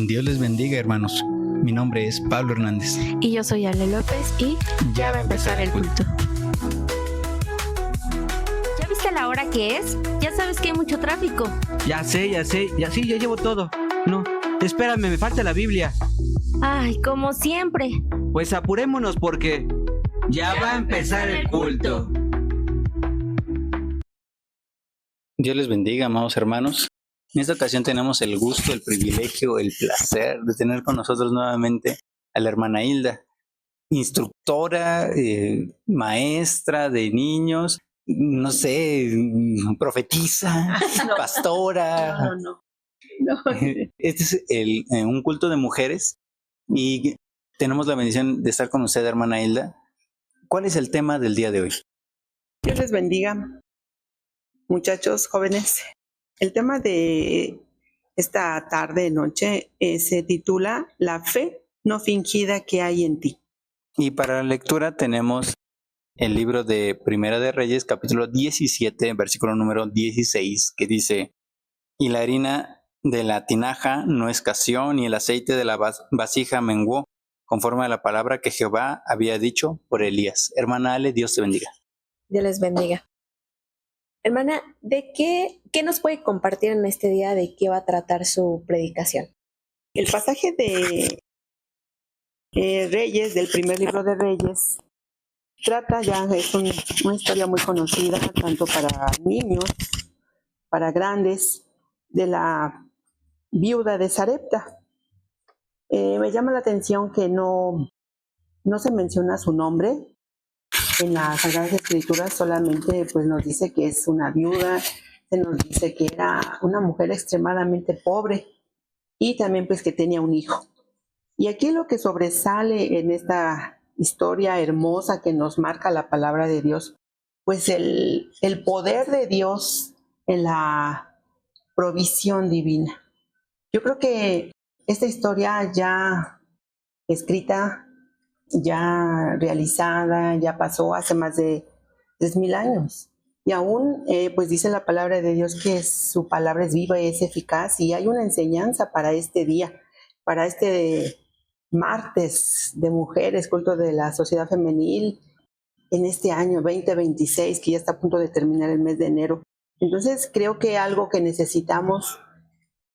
Dios les bendiga, hermanos. Mi nombre es Pablo Hernández. Y yo soy Ale López y ya va a empezar el culto. ¿Ya viste la hora que es? Ya sabes que hay mucho tráfico. Ya sé, ya llevo todo. No, espérame, me falta la Biblia. Ay, como siempre. Pues apurémonos porque ya va a empezar el culto. Dios les bendiga, amados hermanos. En esta ocasión tenemos el gusto, el privilegio, el placer de tener con nosotros nuevamente a la hermana Hilda, instructora, maestra de niños, no sé, profetisa, pastora. No. Este es un culto de mujeres y tenemos la bendición de estar con usted, hermana Hilda. ¿Cuál es el tema del día de hoy? Dios les bendiga, muchachos, jóvenes. El tema de esta tarde, noche, se titula La fe no fingida que hay en ti. Y para la lectura tenemos el libro de Primera de Reyes, capítulo 17, versículo número 16, que dice: y la harina de la tinaja no escaseó, ni el aceite de la vasija menguó, conforme a la palabra que Jehová había dicho por Elías. Hermana Ale, Dios te bendiga. Dios les bendiga. Hermana, ¿de qué nos puede compartir en este día? ¿De qué va a tratar su predicación? El pasaje de Reyes, del primer libro de Reyes, trata es una historia muy conocida, tanto para niños, para grandes, de la viuda de Sarepta. Me llama la atención que no se menciona su nombre en las Sagradas Escrituras, solamente pues nos dice que es una viuda, se nos dice que era una mujer extremadamente pobre y también pues que tenía un hijo. Y aquí lo que sobresale en esta historia hermosa que nos marca la palabra de Dios, pues el poder de Dios en la provisión divina. Yo creo que esta historia ya escrita, ya realizada, ya pasó hace más de 3,000 años. Y aún, pues dice la palabra de Dios que su palabra es viva y es eficaz, y hay una enseñanza para este día, para este martes de mujeres, culto de la sociedad femenil, en este año 2026, que ya está a punto de terminar el mes de enero. Entonces creo que algo que necesitamos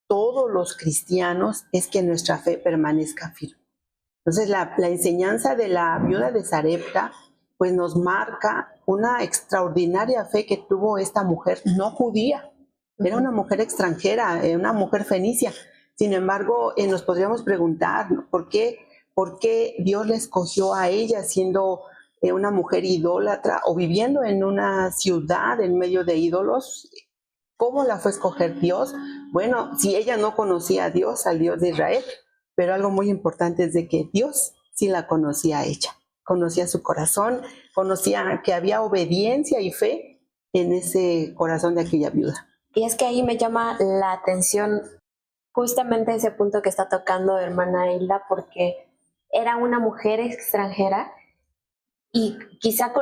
todos los cristianos es que nuestra fe permanezca firme. Entonces la enseñanza de la viuda de Sarepta pues nos marca una extraordinaria fe que tuvo esta mujer no judía. Era una mujer extranjera, una mujer fenicia. Sin embargo, nos podríamos preguntar, ¿no? ¿Por qué Dios la escogió a ella siendo una mujer idólatra o viviendo en una ciudad en medio de ídolos? ¿Cómo la fue a escoger Dios? Bueno, si ella no conocía a Dios, al Dios de Israel, pero algo muy importante es de que Dios sí la conocía a ella, conocía su corazón, conocía que había obediencia y fe en ese corazón de aquella viuda. Y es que ahí me llama la atención justamente ese punto que está tocando hermana Hilda, porque era una mujer extranjera y quizá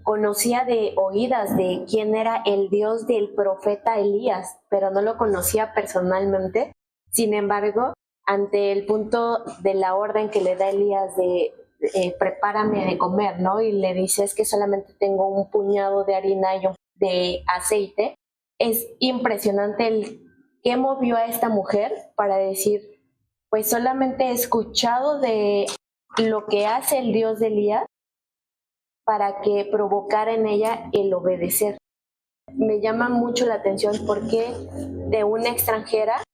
conocía de oídas de quién era el Dios del profeta Elías, pero no lo conocía personalmente. Sin embargo, ante el punto de la orden que le da Elías de prepárame de comer, ¿no? Y le dice, es que solamente tengo un puñado de harina y de aceite. Es impresionante el qué movió a esta mujer para decir, pues solamente he escuchado de lo que hace el Dios de Elías para que provocara en ella el obedecer. Me llama mucho la atención porque de una extranjera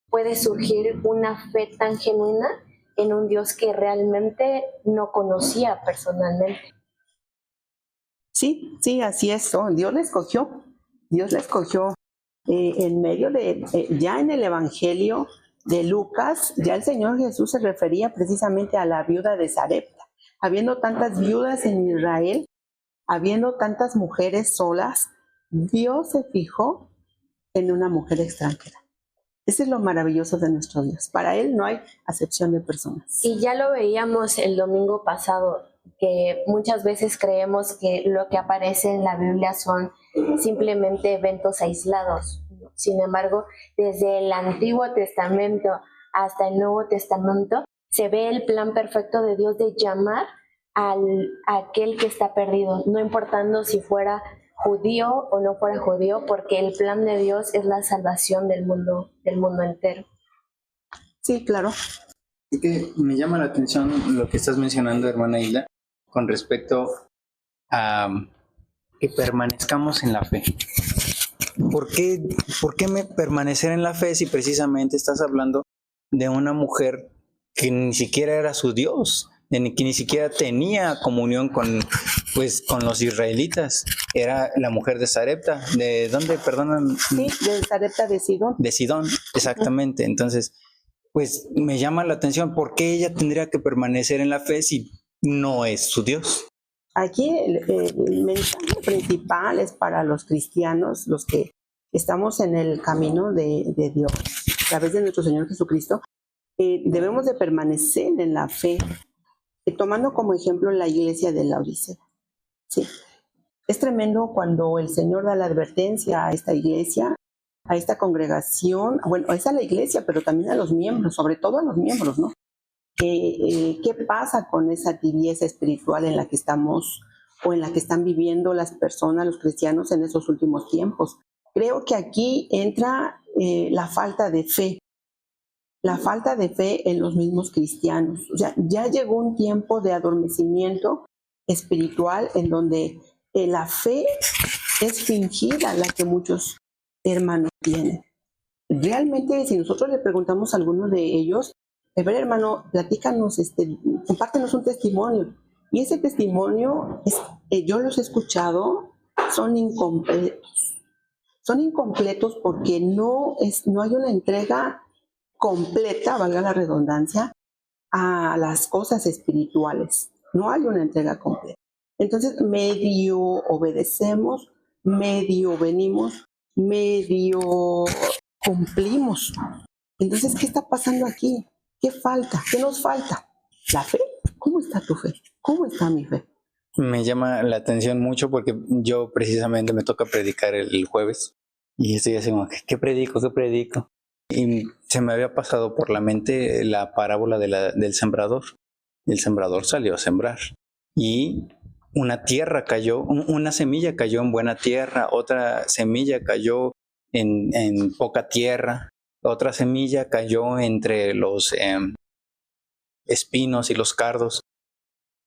puede surgir una fe tan genuina en un Dios que realmente no conocía personalmente. Sí, así es. Dios la escogió. En medio de, ya en el Evangelio de Lucas, ya el Señor Jesús se refería precisamente a la viuda de Sarepta. Habiendo tantas viudas en Israel, habiendo tantas mujeres solas, Dios se fijó en una mujer extranjera. Ese es lo maravilloso de nuestro Dios. Para Él no hay acepción de personas. Y ya lo veíamos el domingo pasado, que muchas veces creemos que lo que aparece en la Biblia son simplemente eventos aislados. Sin embargo, desde el Antiguo Testamento hasta el Nuevo Testamento, se ve el plan perfecto de Dios de llamar a aquel que está perdido, no importando si fuera judío o no fuera judío, porque el plan de Dios es la salvación del mundo entero. Sí, claro. Es que me llama la atención lo que estás mencionando, hermana Hilda, con respecto a que permanezcamos en la fe. ¿Por qué permanecer en la fe si precisamente estás hablando de una mujer que ni siquiera era su Dios, que ni siquiera tenía comunión con los israelitas? Era la mujer de Sarepta. ¿De dónde, perdonan? Sí, de Sarepta de Sidón. De Sidón, exactamente. Entonces, pues me llama la atención, ¿por qué ella tendría que permanecer en la fe si no es su Dios? Aquí el mensaje principal es para los cristianos, los que estamos en el camino de Dios, a través de nuestro Señor Jesucristo. Debemos de permanecer en la fe, tomando como ejemplo la iglesia de Laodicea. Sí. Es tremendo cuando el Señor da la advertencia a esta iglesia, a esta congregación, bueno, es a la iglesia, pero también a los miembros, sobre todo a los miembros, ¿no? ¿Qué pasa con esa tibieza espiritual en la que estamos o en la que están viviendo las personas, los cristianos en esos últimos tiempos? Creo que aquí entra la falta de fe en los mismos cristianos. O sea, ya llegó un tiempo de adormecimiento espiritual en donde la fe es fingida, la que muchos hermanos tienen. Realmente, si nosotros le preguntamos a alguno de ellos, a ver, hermano, platícanos, compártenos un testimonio. Y ese testimonio, yo los he escuchado, son incompletos. Son incompletos porque no hay una entrega completa, valga la redundancia, a las cosas espirituales. No hay una entrega completa. Entonces, medio obedecemos, medio venimos, medio cumplimos. Entonces, ¿qué está pasando aquí? ¿Qué falta? ¿Qué nos falta? ¿La fe? ¿Cómo está tu fe? ¿Cómo está mi fe? Me llama la atención mucho porque yo precisamente me toca predicar el jueves y estoy así como, ¿qué predico? Y se me había pasado por la mente la parábola del sembrador. El sembrador salió a sembrar y una semilla cayó en buena tierra, otra semilla cayó en poca tierra, otra semilla cayó entre los espinos y los cardos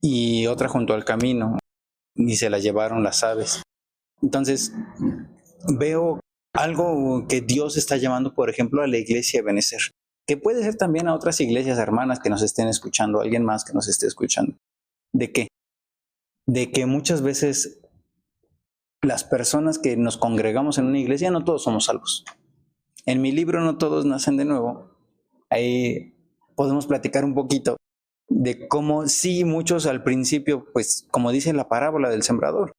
y otra junto al camino y se la llevaron las aves. Entonces veo algo que Dios está llamando, por ejemplo, a la iglesia de Ebenezer, que puede ser también a otras iglesias hermanas que nos estén escuchando, alguien más que nos esté escuchando. ¿De qué? De que muchas veces las personas que nos congregamos en una iglesia, no todos somos salvos. En mi libro No todos nacen de nuevo. Ahí podemos platicar un poquito de cómo sí muchos al principio, pues como dice la parábola del sembrador,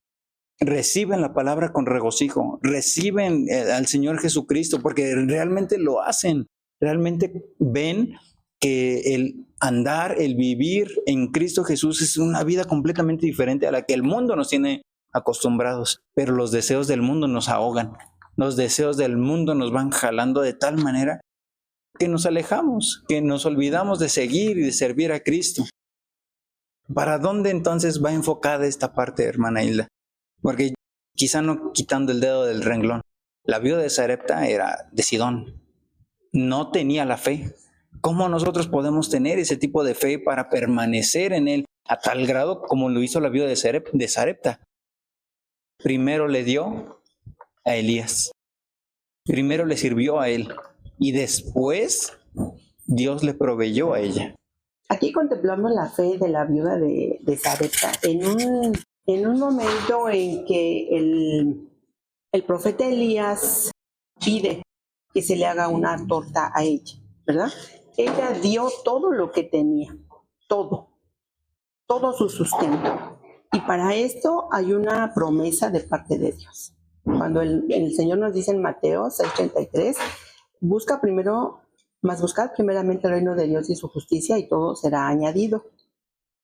reciben la palabra con regocijo, reciben al Señor Jesucristo porque realmente lo hacen, realmente ven que el andar, el vivir en Cristo Jesús es una vida completamente diferente a la que el mundo nos tiene acostumbrados, pero los deseos del mundo nos ahogan, los deseos del mundo nos van jalando de tal manera que nos alejamos, que nos olvidamos de seguir y de servir a Cristo. ¿Para dónde entonces va enfocada esta parte, hermana Hilda? Porque quizá no quitando el dedo del renglón, la viuda de Sarepta era de Sidón, no tenía la fe. ¿Cómo nosotros podemos tener ese tipo de fe para permanecer en él a tal grado como lo hizo la viuda de Sarepta? Primero le dio a Elías, primero le sirvió a él y después Dios le proveyó a ella. Aquí contemplamos la fe de la viuda de Sarepta en un momento en que el profeta Elías pide que se le haga una torta a ella, ¿verdad? Ella dio todo lo que tenía, todo su sustento. Y para esto hay una promesa de parte de Dios. Cuando el Señor nos dice en Mateo 6:33, buscad primeramente el reino de Dios y su justicia y todo será añadido.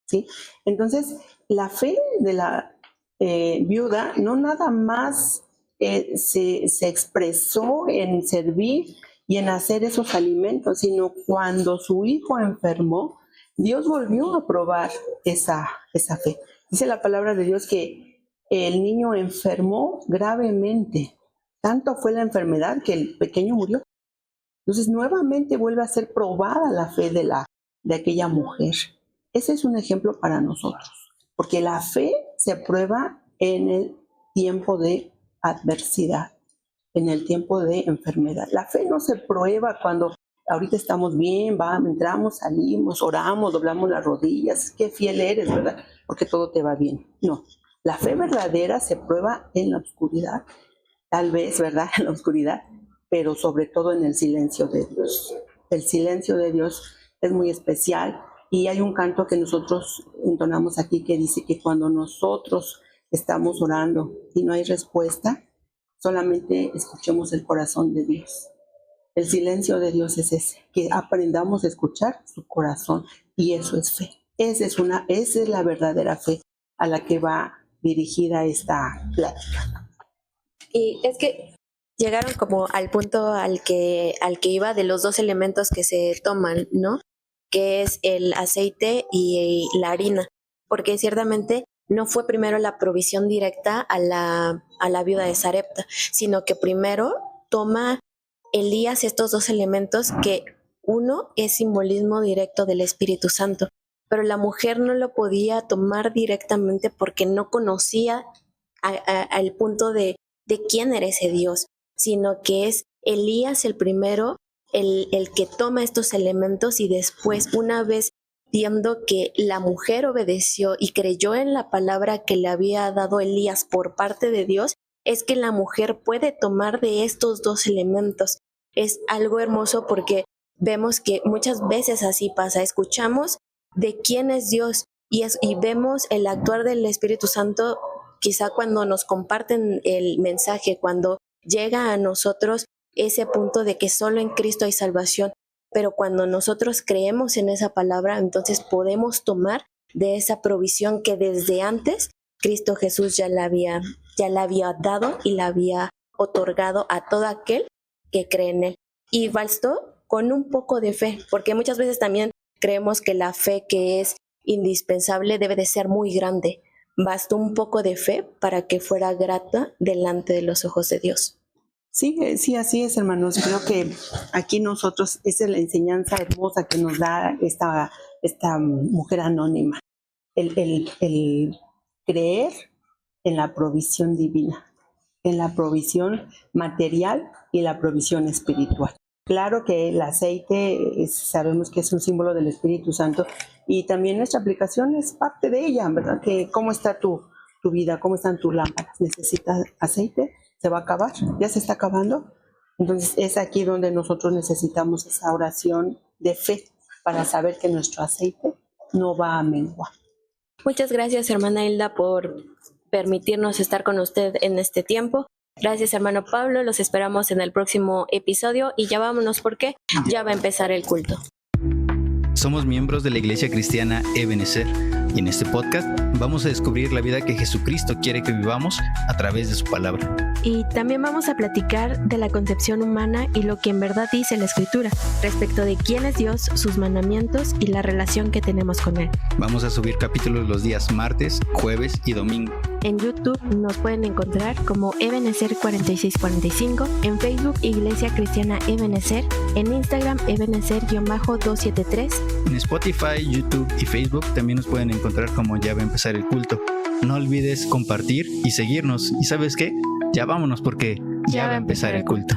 ¿Sí? Entonces, la fe de la viuda no nada más se expresó en servir y en hacer esos alimentos, sino cuando su hijo enfermó, Dios volvió a probar esa fe. Dice la palabra de Dios que el niño enfermó gravemente. Tanto fue la enfermedad que el pequeño murió. Entonces nuevamente vuelve a ser probada la fe de aquella mujer. Ese es un ejemplo para nosotros, porque la fe se prueba en el tiempo de adversidad, en el tiempo de enfermedad. La fe no se prueba cuando ahorita estamos bien, entramos, salimos, oramos, doblamos las rodillas, qué fiel eres, ¿verdad? Porque todo te va bien. No, la fe verdadera se prueba en la oscuridad, tal vez, ¿verdad? En la oscuridad, pero sobre todo en el silencio de Dios. El silencio de Dios es muy especial y hay un canto que nosotros entonamos aquí que dice que cuando nosotros estamos orando y no hay respuesta, solamente escuchemos el corazón de Dios. El silencio de Dios es ese, que aprendamos a escuchar su corazón, y eso es fe. Esa es la verdadera fe a la que va dirigida esta plática. Y es que llegaron como al punto al que iba de los dos elementos que se toman, ¿no? Que es el aceite y la harina, porque ciertamente no fue primero la provisión directa a la viuda de Sarepta, sino que primero toma Elías estos dos elementos, que uno es simbolismo directo del Espíritu Santo, pero la mujer no lo podía tomar directamente porque no conocía al punto de quién era ese Dios, sino que es Elías el primero, el que toma estos elementos, y después, una vez viendo que la mujer obedeció y creyó en la palabra que le había dado Elías por parte de Dios, es que la mujer puede tomar de estos dos elementos. Es algo hermoso porque vemos que muchas veces así pasa, escuchamos de quién es Dios y vemos el actuar del Espíritu Santo quizá cuando nos comparten el mensaje, cuando llega a nosotros ese punto de que solo en Cristo hay salvación. Pero cuando nosotros creemos en esa palabra, entonces podemos tomar de esa provisión que desde antes Cristo Jesús ya la había dado y la había otorgado a todo aquel que cree en Él. Y bastó con un poco de fe, porque muchas veces también creemos que la fe que es indispensable debe de ser muy grande. Bastó un poco de fe para que fuera grata delante de los ojos de Dios. Sí, así es, hermanos. Creo que aquí nosotros, esa es la enseñanza hermosa que nos da esta mujer anónima. El creer en la provisión divina, en la provisión material y la provisión espiritual. Claro que el aceite sabemos que es un símbolo del Espíritu Santo, y también nuestra aplicación es parte de ella, ¿verdad? Que cómo está tu vida, cómo están tus lámparas. ¿Necesitas aceite? ¿Se va a acabar? ¿Ya se está acabando? Entonces es aquí donde nosotros necesitamos esa oración de fe para saber que nuestro aceite no va a menguar. Muchas gracias, hermana Hilda, por permitirnos estar con usted en este tiempo. Gracias, hermano Pablo. Los esperamos en el próximo episodio y ya vámonos porque ya va a empezar el culto. Somos miembros de la Iglesia Cristiana Ebenezer y en este podcast vamos a descubrir la vida que Jesucristo quiere que vivamos a través de su palabra. Y también vamos a platicar de la concepción humana y lo que en verdad dice la Escritura respecto de quién es Dios, sus mandamientos y la relación que tenemos con Él. Vamos a subir capítulos los días martes, jueves y domingo. En YouTube nos pueden encontrar como Ebenezer 4645, en Facebook Iglesia Cristiana Ebenezer, en Instagram Ebenezer-273. En Spotify, YouTube y Facebook también nos pueden encontrar como Ya va a empezar el culto. No olvides compartir y seguirnos. ¿Y sabes qué? Ya vámonos porque ya va a empezar el culto.